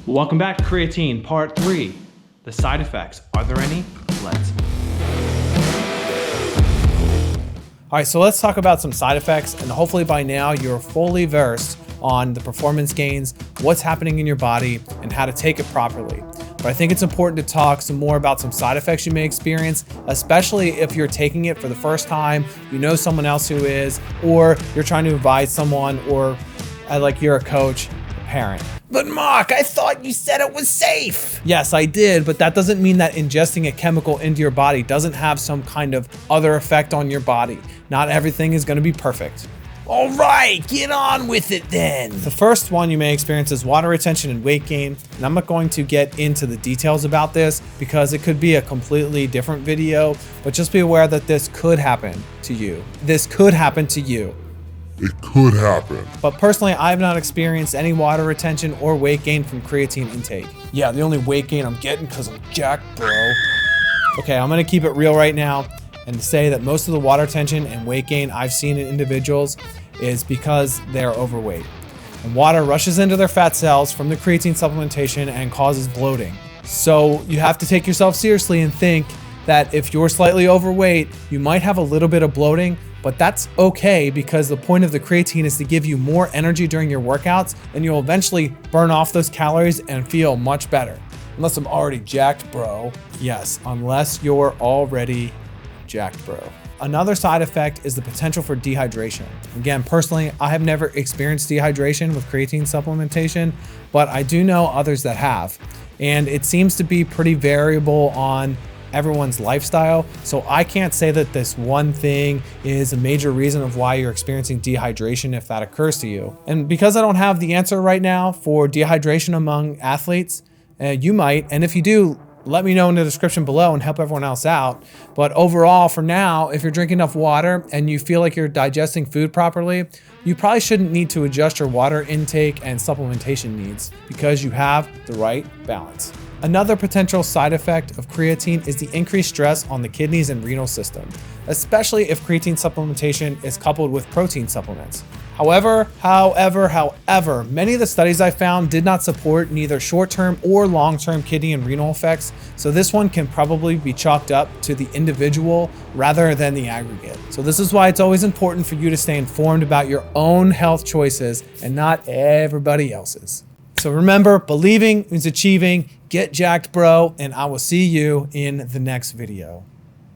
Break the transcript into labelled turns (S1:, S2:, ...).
S1: Welcome back to Creatine, part 3. The side effects. Are there any? Let's.
S2: All right, so let's talk about some side effects, and hopefully by now you're fully versed on the performance gains, what's happening in your body, and how to take it properly. But I think it's important to talk some more about some side effects you may experience, especially if you're taking it for the first time, you know someone else who is, or you're trying to advise someone, or like you're a coach, a parent. But Mark, I thought you said it was safe. Yes, I did, but that doesn't mean that ingesting a chemical into your body doesn't have some kind of other effect on your body. Not everything is going to be perfect. All right, get on with it then. The first one you may experience is water retention and weight gain. And I'm not going to get into the details about this because it could be a completely different video, but just be aware that this could happen to you. This could happen to you.
S3: It could happen.
S2: But personally, I've not experienced any water retention or weight gain from creatine intake. Yeah, the only weight gain I'm getting because I'm jacked, bro. Okay, I'm gonna keep it real right now and say that most of the water retention and weight gain I've seen in individuals is because they're overweight. And water rushes into their fat cells from the creatine supplementation and causes bloating. So you have to take yourself seriously and think that if you're slightly overweight, you might have a little bit of bloating, but that's okay because the point of the creatine is to give you more energy during your workouts, and you'll eventually burn off those calories and feel much better. Unless I'm already jacked, bro. Yes, unless you're already jacked, bro. Another side effect is the potential for dehydration. Again, personally, I have never experienced dehydration with creatine supplementation, but I do know others that have. And it seems to be pretty variable on everyone's lifestyle. So I can't say that this one thing is a major reason of why you're experiencing dehydration if that occurs to you. And because I don't have the answer right now for dehydration among athletes, you might, and if you do, let me know in the description below and help everyone else out. But overall, for now, if you're drinking enough water and you feel like you're digesting food properly, you probably shouldn't need to adjust your water intake and supplementation needs because you have the right balance. Another potential side effect of creatine is the increased stress on the kidneys and renal system, especially if creatine supplementation is coupled with protein supplements. However, many of the studies I found did not support neither short-term or long-term kidney and renal effects, so this one can probably be chalked up to the individual rather than the aggregate. So this is why it's always important for you to stay informed about your own health choices and not everybody else's. So remember, believing is achieving. Get jacked, bro, and I will see you in the next video.